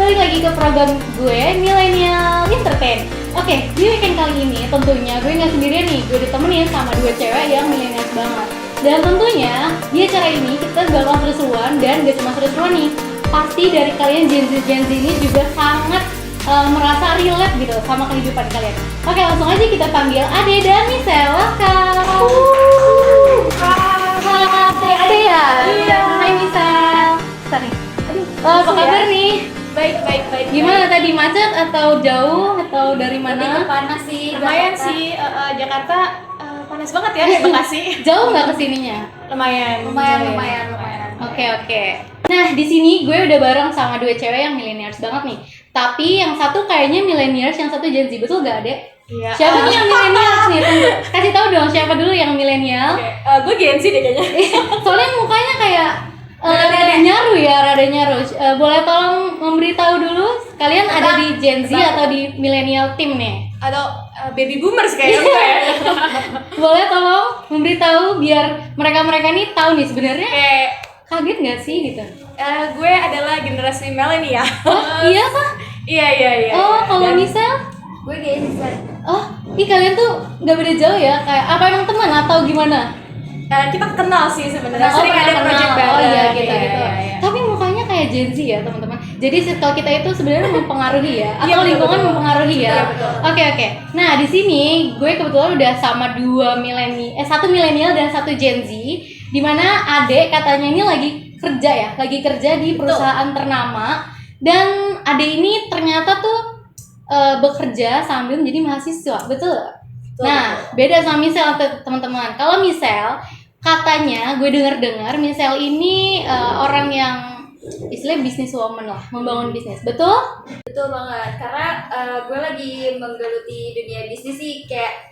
balik lagi ke program gue, Millennial Entertain. Oke, di weekend kali ini tentunya gue nggak sendirian nih, gue ditemenin sama dua cewek yang millennials banget. Dan tentunya di acara ini kita bakal seru-seruan dan gak cuma seru-seruan nih. Pasti dari kalian Gen Z ini juga sangat merasa relate gitu sama kehidupan kalian. Oke, langsung aja kita panggil Ade dan Michelle. Welcome. Hai Ade ya? Iya. Hai Michelle. Sorry. Apa kabar nih? Baik. Gimana tadi, macet atau jauh atau dari Lebih ke mana? panas sih. Lumayan Jakarta. sih, Jakarta panas banget ya di Bekasi. Jauh nggak kesininya? Lumayan. Lumayan. Oke. Nah, di sini gue udah bareng sama dua cewek yang millennials banget nih. Tapi yang satu kayaknya millennials, yang satu Gen Z, betul gak, Dek? Iya. Siapa nih yang millennials nih? Kasih tahu dong siapa dulu yang millennial. Gue Gen Z deh kayaknya. Soalnya mukanya kayak rada nyaru. Boleh tolong memberitahu dulu kalian ada di Gen Z atau di millennial team nih? Atau baby boomers kayaknya gue ya. Boleh tolong memberitahu biar mereka ini tahu nih sebenarnya Kayak kaget nggak sih gitu? gue adalah generasi milenial. Oh iya kah? Iya. Oh kalau Dan Michelle? Gue Gen Z. Oh, kalian tuh nggak beda jauh ya? Kayak apa emang teman atau gimana? kita kenal sih sebenarnya. Sering pernah ada kenal. project bareng. Oh iya gitu. Iya. Tapi mukanya kayak Gen Z ya teman-teman. Jadi circle kita itu sebenarnya mempengaruhi ya, Iya, atau lingkungan betul. mempengaruhi ya. Betul. Oke. Nah di sini gue kebetulan udah sama satu milenial dan satu Gen Z. Dimana Ade katanya ini lagi kerja di perusahaan ternama. Dan Ade ini ternyata tuh bekerja sambil menjadi mahasiswa, betul? Nah, beda sama Michelle teman-teman. Kalau Michelle, katanya gue dengar Michelle ini orang yang istilahnya businesswoman lah, membangun bisnis, betul? Betul banget. Karena gue lagi menggeluti dunia bisnis sih, kayak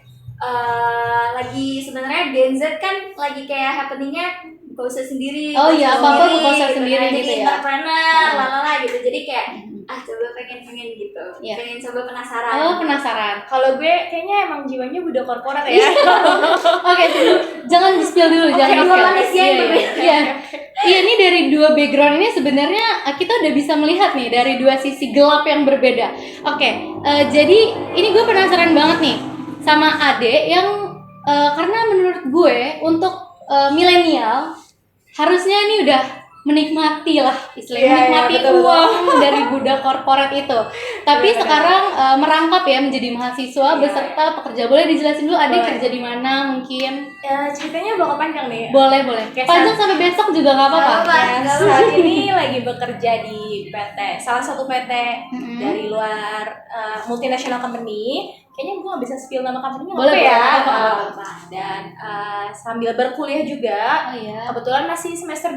lagi sebenarnya Gen Z kan lagi kayak happeningnya buka usaha sendiri. Oh iya, apa-apa buka usaha gitu sendiri kan. gitu Jadi ya. entrepreneur, lalala gitu. Jadi kayak coba pengen gitu. Iya. Pengen coba penasaran. Oh, penasaran. Kalau gue kayaknya emang jiwanya budak korporat ya. Oke, jangan di-spill dulu, jangan dua di-spill. manusia yang berbeda. Iya, ini dari dua background ini sebenarnya kita udah bisa melihat nih dari dua sisi gelap yang berbeda. Oke, jadi ini gue penasaran banget nih sama Ade yang karena menurut gue untuk milenial harusnya ini udah menikmati lah istilahnya, Iya, menikmati betul. uang dari budak korporat itu. Tapi Benar. sekarang merangkap ya menjadi mahasiswa beserta pekerja. Boleh dijelasin dulu Ade Boleh. kerja di mana mungkin? Ya, ceritanya bakal panjang nih. Boleh. Kayak Panjang sampai besok juga nggak apa-apa. Nggak apa-apa. Ya, saat ini lagi bekerja di PT, salah satu PT Mm-hmm. dari luar multinational company. Kayaknya gue nggak bisa spill nama company-nya Boleh, apa ya. boleh, nggak apa-apa. Dan sambil berkuliah juga. Oh iya. Kebetulan masih semester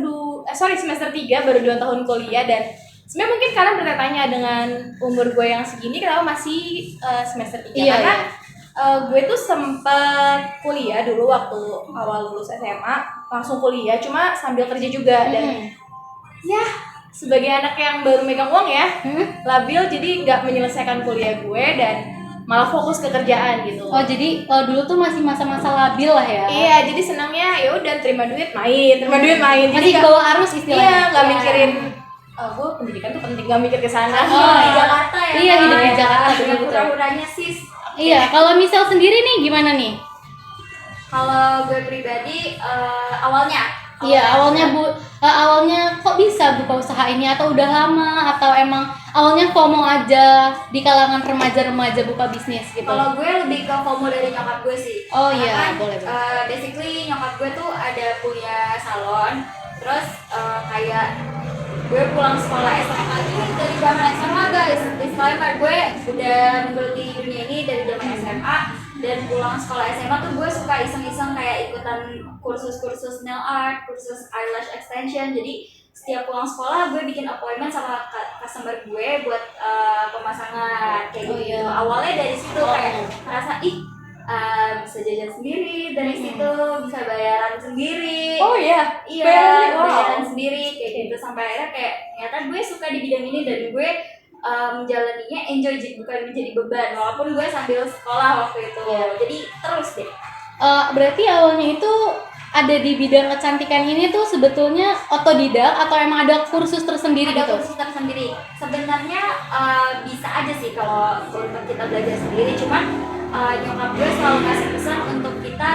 3, baru 2 tahun kuliah. Dan sebenarnya mungkin kalian bertanya dengan umur gue yang segini kenapa masih semester 3. Iya, Karena iya. gue tuh sempet kuliah dulu waktu awal lulus SMA, langsung kuliah cuma sambil kerja juga. Dan ya sebagai anak yang baru megang uang ya, labil, jadi nggak menyelesaikan kuliah gue dan malah fokus ke kerjaan gitu. Oh jadi dulu tuh masih masa-masa labil lah ya. Iya, jadi senangnya ya udah terima duit main. Jadi Masih nggak- bawa arus istilahnya. Iya, nggak Iya. mikirin gue pendidikan tuh penting, nggak mikir ke sana. Oh, Di iya. Jakarta ya. Iya, hidup di Pak. Jakarta, Dengan betul-betul. kurang-kurangnya sis. Iya, kalau misal sendiri nih gimana nih? Kalau gue pribadi awalnya Awalnya kok bisa buka usaha ini atau udah lama atau emang awalnya FOMO aja di kalangan remaja-remaja buka bisnis gitu. kalau gue lebih ke FOMO dari nyokap gue sih. Oh Karena iya, kan, boleh. basically nyokap gue tuh ada punya salon, terus kayak gue pulang sekolah SMA ini dari zaman SMA guys. Disclaimer, gue udah menggeluti dunia ini dari zaman SMA. Dan pulang sekolah SMA tuh gue suka iseng-iseng kayak ikutan kursus-kursus nail art, kursus eyelash extension. Jadi setiap pulang sekolah gue bikin appointment sama customer gue buat pemasangan kayak Oh, gitu. iya. Awalnya dari situ kayak merasa bisa jajan sendiri, dari situ bisa bayaran sendiri. Oh iya. Iya, Wow. bayaran sendiri kayak gitu sampai akhirnya kayak ternyata gue suka di bidang ini dan gue menjalaninya enjoy, bukan menjadi beban walaupun gue sambil sekolah waktu itu. Iya. Jadi terus deh. Berarti awalnya itu ada di bidang kecantikan ini tuh sebetulnya otodidak atau emang ada kursus tersendiri ada gitu? kursus tersendiri. Sebenarnya bisa aja sih kalau untuk kita belajar sendiri, cuman nyokap gue selalu ngasih pesan untuk kita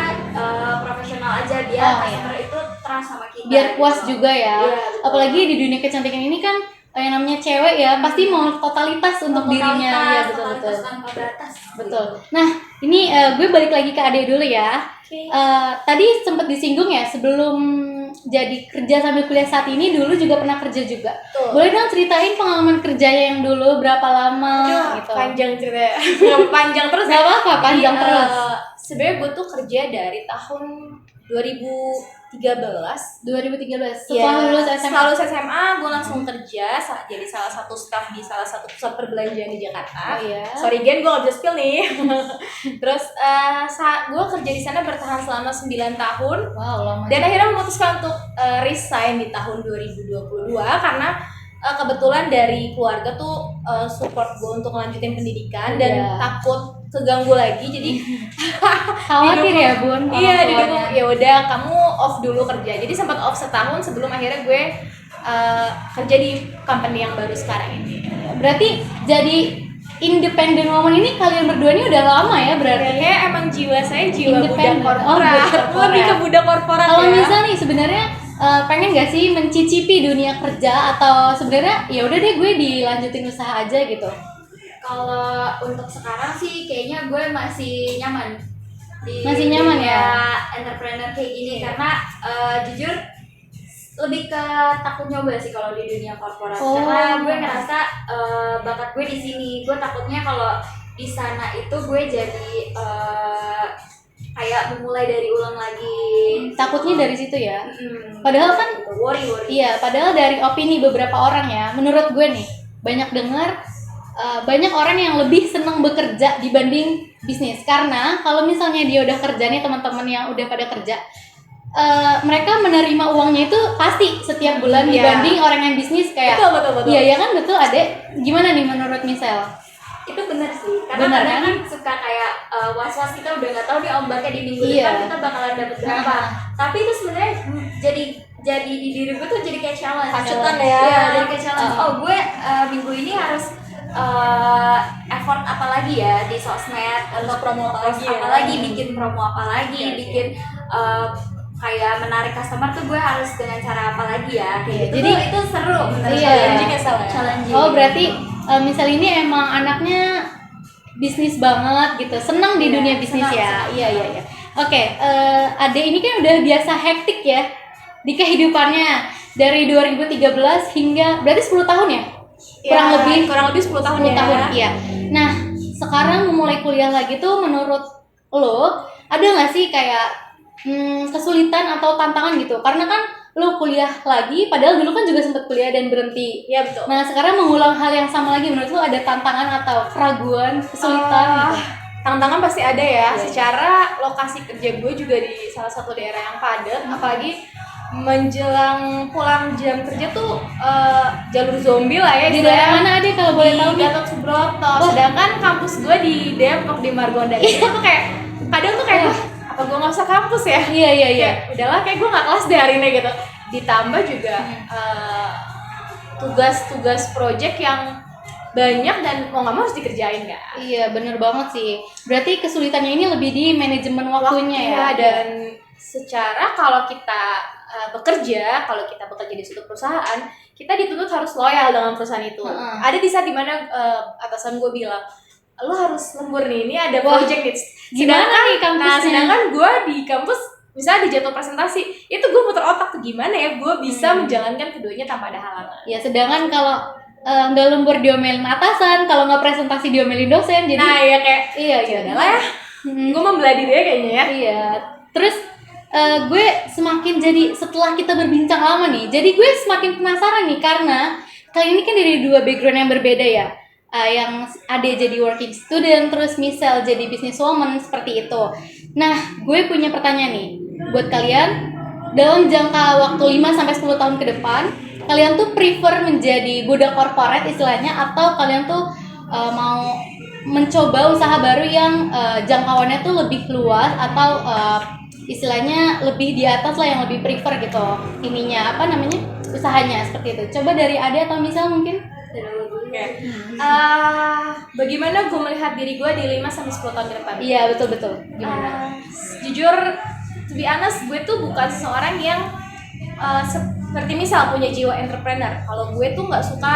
profesional aja, biar Oh, iya. customer itu trust sama kita. Biar puas gitu. juga ya. Iya, betul. Apalagi di dunia kecantikan ini kan yang namanya cewek ya, pasti mau totalitas untuk dirinya. Ya betul betul. Tanpa batas. Betul. Nah, ini gue balik lagi ke Ade dulu ya. Oke. Tadi sempat disinggung ya, sebelum jadi kerja sambil kuliah saat ini dulu juga pernah kerja juga. Betul. Boleh dong ceritain pengalaman kerjanya yang dulu berapa lama Aduh, gitu. panjang cerita. Panjang terus Gak apa-apa, panjang Jadi, terus. Sebenarnya gue tuh kerja dari tahun 2013. 2013 setelah lulus SMA. Setelah lulus SMA, gue langsung kerja jadi salah satu staff di salah satu pusat perbelanjaan di Jakarta. Oh, iya. Sorry Gen, gue gak bisa spill nih. Terus gue kerja di sana bertahan selama 9 tahun. Wow, lama. Dan akhirnya memutuskan untuk resign di tahun 2022 karena kebetulan dari keluarga tuh support gue untuk ngelanjutin pendidikan dan Iya. takut keganggu lagi, jadi Khawatir ya Bun. iya orang didukung, tuanya. ya udah kamu off dulu kerja, jadi sempat off setahun sebelum akhirnya gue kerja di company yang baru sekarang ini. Berarti jadi independent woman ini kalian berdua ini udah lama ya berarti. Kayak emang jiwa saya jiwa budak Independent. korporat, Oh, budak korporat. lebih ke budak korporat Kalau ya. misal nih sebenarnya pengen gak sih mencicipi dunia kerja atau sebenarnya ya udah deh gue dilanjutin usaha aja gitu. Kalau untuk sekarang sih kayaknya gue masih nyaman di Masih nyaman dunia ya? entrepreneur kayak gini, Iya. karena jujur lebih ke takut nyoba sih kalau di dunia korporat. Oh. Karena gue ngerasa bakat gue di sini. Gue takutnya kalau di sana itu gue jadi kayak memulai dari ulang lagi. Takutnya dari situ ya. Mm-mm. Padahal kan worry. iya, padahal dari opini beberapa orang ya, menurut gue nih banyak dengar banyak orang yang lebih senang bekerja dibanding bisnis, karena kalau misalnya dia udah kerja nih, teman-teman yang udah pada kerja mereka menerima uangnya itu pasti setiap bulan Iya. dibanding orang yang bisnis kayak Betul. iya ya kan betul Adek, gimana nih menurut Michelle? Itu benar sih, karena Benar, kadang kan? kan suka kayak was-was, kita udah nggak tahu nih ombaknya di minggu Iya. depan kita bakalan dapet berapa. Tapi itu sebenarnya jadi di diri gue tuh jadi kayak challenge. Pacutan ya. Iya, jadi kayak challenge. Oh, gue minggu ini harus effort apa lagi ya di sosmed, untuk promo apa lagi, bikin promo apa lagi, Oke. bikin kayak menarik customer tuh gue harus dengan cara apa lagi ya, kayak Iya, gitu. jadi- Tuh, itu seru menurut Iya. gue. Challenging ya, Sal, ya? Challenging. Oh berarti misal ini emang anaknya bisnis banget gitu, senang di Iya, dunia bisnis senang, ya. senang. Iya. Oke, Ade ini kan udah biasa hektik ya di kehidupannya dari 2013 hingga berarti 10 tahun ya? Kurang lebih 10 tahun 10 ya. tahun, iya. Nah, sekarang memulai kuliah lagi tuh menurut lo ada nggak sih kayak kesulitan atau tantangan gitu? Karena kan lo kuliah lagi, padahal dulu kan juga sempat kuliah dan berhenti. Iya betul. Nah, sekarang mengulang hal yang sama lagi, menurut lo ada tantangan atau keraguan, kesulitan gitu? Tantangan pasti ada ya. Iya. Secara lokasi kerja gue juga di salah satu daerah yang padat, apalagi menjelang pulang jam kerja tuh jalur zombie lah ya. Di istilahnya. daerah mana Ade kalau boleh tahu Di nih? Gatot Subroto. Sedangkan kampus gue di Depok di Margonda. Itu tuh kayak kadang tuh kayak apa gue nggak usah kampus ya? Iya. Kayak udahlah kayak gue nggak kelas deh hari ini gitu. Ditambah juga tugas-tugas project yang banyak dan mau nggak mau harus dikerjain kan. Iya, bener banget sih. Berarti kesulitannya ini lebih di manajemen waktunya ya. Dan secara kalau kita bekerja di suatu perusahaan, kita dituntut harus loyal dengan perusahaan itu. Heeh. Ada di saat dimana atasan gue bilang, lo harus lembur nih, ini ada Wah, project nih. gimana nih kampusnya? Nah, sedangkan gue di kampus misalnya di jadwal presentasi, itu gue muter otak tuh gimana ya gue bisa menjalankan keduanya tanpa ada halangan. Ya, sedangkan kalau nggak lembur diomelin atasan, kalau nggak presentasi diomelin dosen, jadi Nah ya kayak iya ya udahlah ya, Hmm. gue membelah diri ya kayaknya ya. Iya. Terus gue semakin jadi setelah kita berbincang lama nih, jadi gue semakin penasaran nih karena kali ini kan dari dua background yang berbeda ya. Yang Ade jadi working student, terus Michelle jadi businesswoman seperti itu. Nah, gue punya pertanyaan nih buat kalian. Dalam jangka waktu 5 sampai 10 tahun ke depan, kalian tuh prefer menjadi budak korporat istilahnya, atau kalian tuh mau mencoba usaha baru yang jangkauannya tuh lebih luas, atau istilahnya lebih di atas lah, yang lebih prefer gitu ininya apa namanya usahanya seperti itu. Coba dari Ade atau misal mungkin. Oke. Bagaimana gue melihat diri gue di 5-10 tahun ke depan? Iya betul. Gimana? Jujur, to be honest, gue tuh bukan seseorang yang seperti misal punya jiwa entrepreneur. Kalau gue tuh nggak suka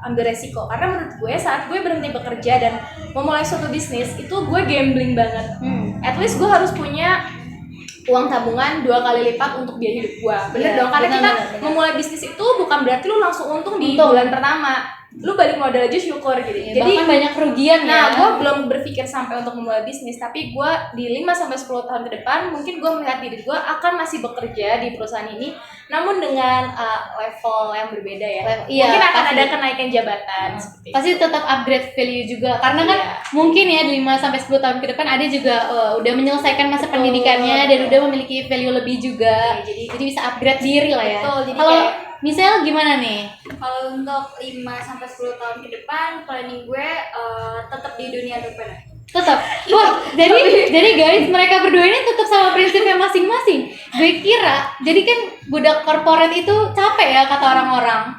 ambil resiko, karena menurut gue saat gue berhenti bekerja dan memulai suatu bisnis itu gue gambling banget. At least gue harus punya uang tabungan 2 kali lipat untuk biaya hidup gue. Bener dong, karena kita memulai bisnis itu bukan berarti lu langsung untung di bulan pertama. Lu balik modal aja syukur gitu. Ya, jadi bahkan banyak kerugian nah, ya. gue belum berpikir sampai untuk memulai bisnis, tapi gue di 5-10 tahun ke depan mungkin gue melihat diri gue akan masih bekerja di perusahaan ini, namun dengan level yang berbeda ya. Iya, mungkin akan pasti ada kenaikan jabatan seperti itu. Pasti tetap upgrade value juga, karena kan mungkin ya di 5-10 tahun ke depan ada juga udah menyelesaikan masa pendidikannya dan udah memiliki value lebih juga. Jadi bisa upgrade diri lah ya. Betul, jadi kalau kayak misal gimana nih? Kalau untuk 5-10 tahun ke depan, planning gue tetap di dunia entrepreneur. Tetap. Wah, jadi guys, mereka berdua ini tetap sama prinsipnya masing-masing. Gue kira, jadi kan budak korporat itu capek ya kata orang-orang.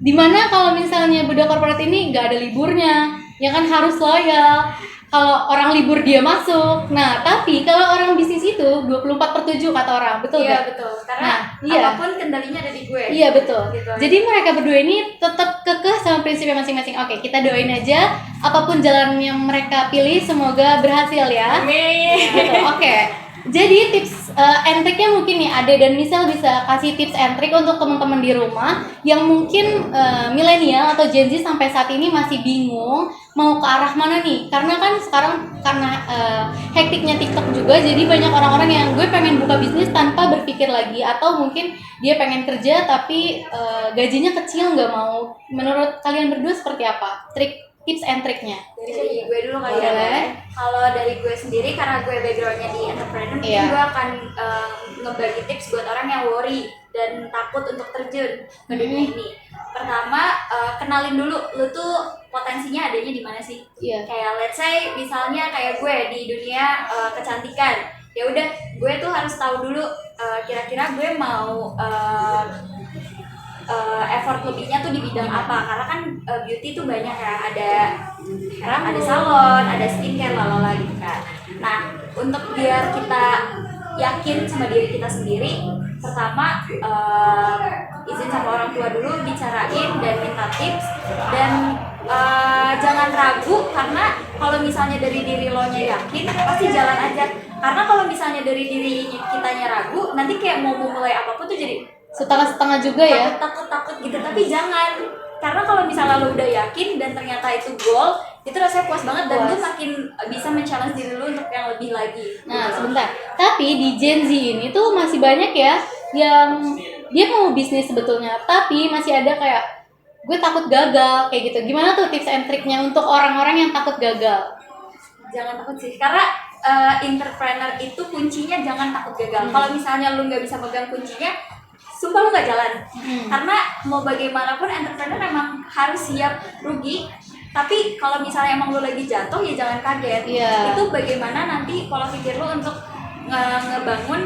Dimana kalau misalnya budak korporat ini nggak ada liburnya, ya kan harus loyal. Kalau orang libur dia masuk. Nah, tapi kalau orang bisnis itu 24/7 kata orang, betul Iya nggak? betul, karena apapun kendalinya ada di gue. Iya betul. Gitu. Jadi mereka berdua ini tetap kekeh sama prinsipnya masing-masing. Oke, kita doain aja apapun jalan yang mereka pilih semoga berhasil ya. Amin. Gitu. Oke. Jadi tips and triknya mungkin nih Ade dan Misal bisa kasih tips and trick untuk teman-teman di rumah yang mungkin milenial atau Gen Z sampai saat ini masih bingung mau ke arah mana nih, karena kan sekarang karena hektiknya TikTok juga, jadi banyak orang-orang yang gue pengen buka bisnis tanpa berpikir lagi, atau mungkin dia pengen kerja tapi gajinya kecil nggak mau. Menurut kalian berdua seperti apa tips and triknya? Dari gue dulu kali ya. Kalau dari gue sendiri, karena gue backgroundnya di entrepreneur, mungkin gue akan ngebagi tips buat orang yang worry dan takut untuk terjun ke dunia ini. Pertama, kenalin dulu lu tuh potensinya adanya di mana sih? Kayak let's say misalnya kayak gue di dunia kecantikan. Ya udah, gue tuh harus tahu dulu kira-kira gue mau effort lebihnya tuh di bidang apa, karena kan beauty tuh banyak ya, ada salon, ada skincare, lalala gitu kan. Nah, untuk biar kita yakin sama diri kita sendiri, pertama izin sama orang tua dulu, bicarain dan minta tips, dan jangan ragu, karena kalau misalnya dari diri lo nya yakin pasti jalan aja. Karena kalau misalnya dari diri kitanya ragu, nanti kayak mau mulai apapun tuh jadi setengah-setengah juga ya. Takut gitu, tapi jangan. Karena kalau misalnya lo udah yakin dan ternyata itu goal, itu rasanya puas banget dan lo makin bisa men-challenge diri lo untuk yang lebih lagi. Nah, sebentar. Tapi di Gen Z ini tuh masih banyak ya yang dia mau bisnis sebetulnya, tapi masih ada kayak gue takut gagal kayak gitu. Gimana tuh tips and triknya untuk orang-orang yang takut gagal? Jangan takut sih, karena entrepreneur itu kuncinya jangan takut gagal. Kalau misalnya lo nggak bisa megang kuncinya, sumpah lu gak jalan. Karena mau bagaimanapun entrepreneur emang harus siap rugi. Tapi kalau misalnya emang lu lagi jatuh, ya jangan kaget. Itu bagaimana nanti pola pikir lu untuk ngebangun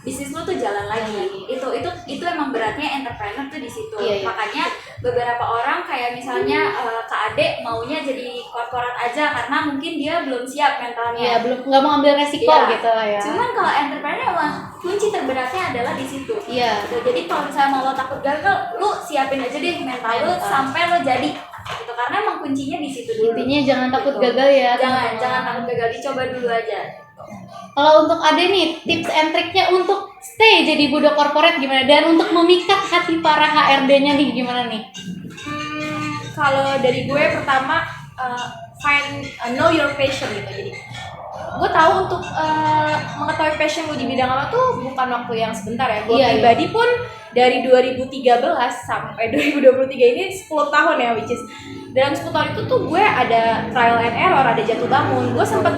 bisnis lu tuh jalan lagi. Itu emang beratnya entrepreneur tuh di situ. Makanya beberapa orang kayak misalnya Kak Ade maunya jadi korporat aja karena mungkin dia belum siap mentalnya. Nggak mau ambil resiko gitu lah ya. Cuman kalau entrepreneur emang kunci terberatnya adalah di situ. Gitu. Jadi kalau misalnya mau lo takut gagal, lu siapin aja deh mental lu sampai lo jadi. Gitu. Karena emang kuncinya di situ dulu. Intinya jangan takut gagal ya. Jangan takut gagal, dicoba dulu aja. Kalau untuk Ade nih, tips and triknya untuk stay jadi budak korporat gimana? Dan untuk memikat hati para HRD-nya nih gimana nih? Kalau dari gue pertama know your passion gitu. Jadi gue tahu untuk mengetahui passion lu di bidang apa tuh bukan waktu yang sebentar ya. Gue pribadi pun dari 2013 sampai 2023 ini 10 tahun ya, which is dalam 10 tahun itu tuh gue ada trial and error, ada jatuh bangun. Gue sempet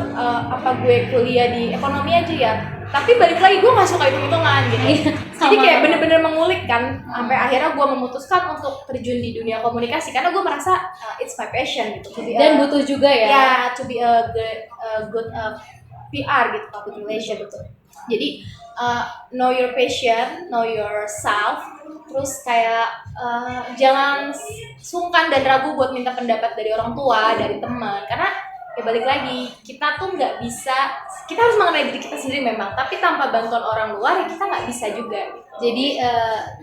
gue kuliah di ekonomi aja ya, tapi balik lagi gue gak suka hitung-hitungan gitu. Jadi kayak bener-bener mengulik kan, sampai akhirnya gue memutuskan untuk terjun di dunia komunikasi karena gue merasa it's my passion gitu. Dan butuh juga ya. Ya, to be a good PR gitu, public relation gitu. Jadi know your passion, know yourself, terus kayak jangan sungkan dan ragu buat minta pendapat dari orang tua, dari teman, karena ya balik lagi, kita tuh nggak bisa, kita harus mengenai diri kita sendiri memang, tapi tanpa bantuan orang luar ya kita nggak bisa juga gitu. Jadi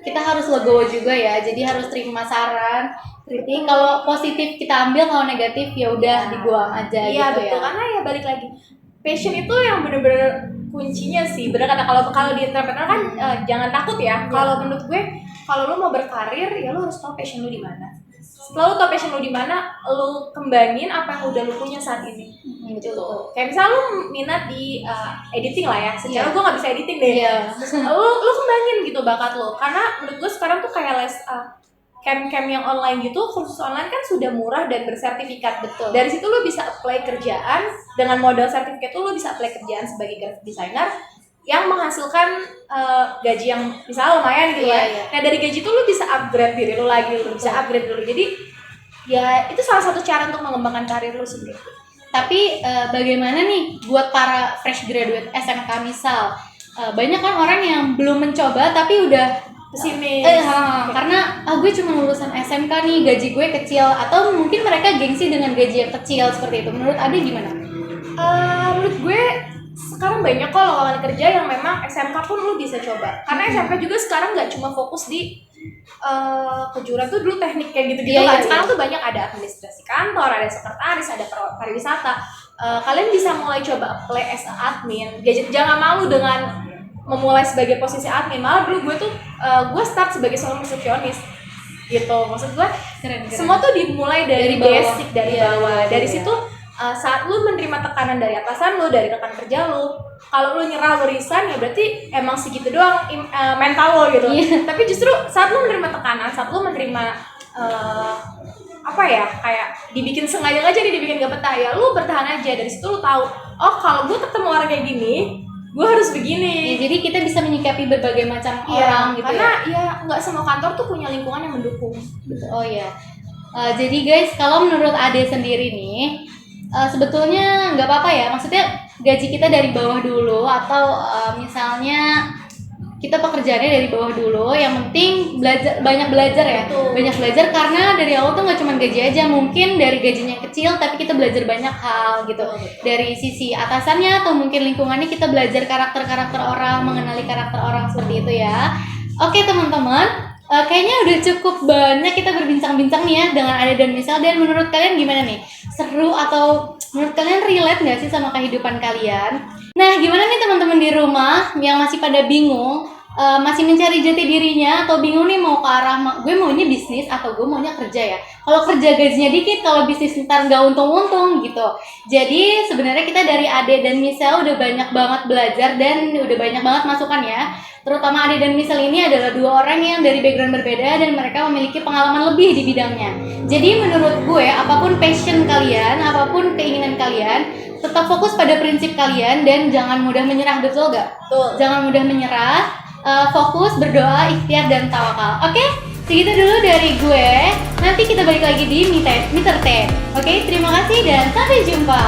kita harus legowo juga ya. Jadi harus terima saran, kritik. Kalau positif kita ambil, kalau negatif ya udah dibuang aja Iya gitu betul, ya. karena ya balik lagi, passion itu yang bener-bener kuncinya sih. Bener kata kalau di entrepreneur kan jangan takut ya. Kalau menurut gue, kalau lu mau berkarir ya lu harus tahu passion lu di mana. Setelah lu tahu passion lu di mana, lu kembangin apa yang udah lu punya saat ini. Gitu. Kayak misalnya lu minat di editing lah ya. Secara gue nggak bisa editing deh. Iya. Lu kembangin gitu bakat lu. Karena menurut gue sekarang tuh kayak les camp-camp yang online gitu, kursus online kan sudah murah dan bersertifikat. Betul. Dari situ lu bisa apply kerjaan, dengan modal sertifikat itu lu bisa apply kerjaan sebagai graphic designer yang menghasilkan gaji yang misalnya lumayan gitu Iya, ya. iya. Nah dari gaji itu lu bisa upgrade diri lu lagi, lu bisa upgrade dulu. Jadi ya itu salah satu cara untuk mengembangkan karir lu sendiri. Tapi bagaimana nih buat para fresh graduate SMK misal? Banyak kan orang yang belum mencoba tapi udah Pesimis. karena gue cuma lulusan SMK nih, gaji gue kecil, atau mungkin mereka gengsi dengan gaji yang kecil seperti itu. Menurut Ade gimana? Menurut gue sekarang banyak kok lowongan kerja yang memang SMK pun lu bisa coba. Karena SMK juga sekarang nggak cuma fokus di kejuruan tuh dulu teknik kayak gitu-gitu Iya, kan. iya, Sekarang tuh banyak ada administrasi kantor, ada sekretaris, ada pariwisata. Kalian bisa mulai coba apply as a admin. Jangan malu dengan memulai sebagai posisi admin. Malah dulu gue tuh gue start sebagai seorang resepsionis gitu. Maksud gue Keren. semua tuh dimulai dari bawah. basic, dari Iya, bawah. Dari iya. situ saat lu menerima tekanan dari atasan lu, dari rekan kerja lu, kalau lu nyerah, lu resign, ya berarti emang segitu doang mental lo gitu. Iya. Tapi justru saat lu menerima tekanan, saat lu menerima apa ya, kayak dibikin sengaja aja nih, dibikin gak betah, ya lu bertahan aja. Dari situ lu tahu, oh kalau gue ketemu orang kayak gini, gue harus begini. Ya, jadi kita bisa menyikapi berbagai macam orang gitu karena ya. nggak semua kantor tuh punya lingkungan yang mendukung. Oh ya. Jadi guys, kalau menurut Ade sendiri nih, sebetulnya nggak apa-apa ya. Maksudnya gaji kita dari bawah dulu, atau misalnya kita pekerjaannya dari bawah dulu. Yang penting banyak belajar ya. Betul. Banyak belajar, karena dari awal tuh nggak cuma gaji aja. Mungkin dari gajinya kecil, tapi kita belajar banyak hal gitu. Dari sisi atasannya atau mungkin lingkungannya, kita belajar karakter-karakter orang, mengenali karakter orang seperti itu ya. Oke teman-teman, kayaknya udah cukup banyak kita berbincang-bincang nih ya dengan Ade dan Misal. Dan menurut kalian gimana nih? Seru atau menurut kalian relate nggak sih sama kehidupan kalian? Nah, gimana nih teman-teman di rumah yang masih pada bingung, masih mencari jati dirinya, atau bingung nih mau ke arah gue maunya bisnis atau gue maunya kerja ya? Kalau kerja gajinya dikit, kalau bisnis ntar nggak untung-untung gitu. Jadi sebenarnya kita dari Ade dan Misal udah banyak banget belajar dan udah banyak banget masukan ya. Terutama Ade dan Misal ini adalah dua orang yang dari background berbeda dan mereka memiliki pengalaman lebih di bidangnya. Jadi menurut gue, apapun passion kalian, apapun keinginan kalian, tetap fokus pada prinsip kalian dan jangan mudah menyerah, betul gak? Betul. Jangan mudah menyerah, fokus, berdoa, ikhtiar, dan tawakal. Oke? Segitu dulu dari gue. Nanti kita balik lagi di Meter 10. Oke? Terima kasih dan sampai jumpa.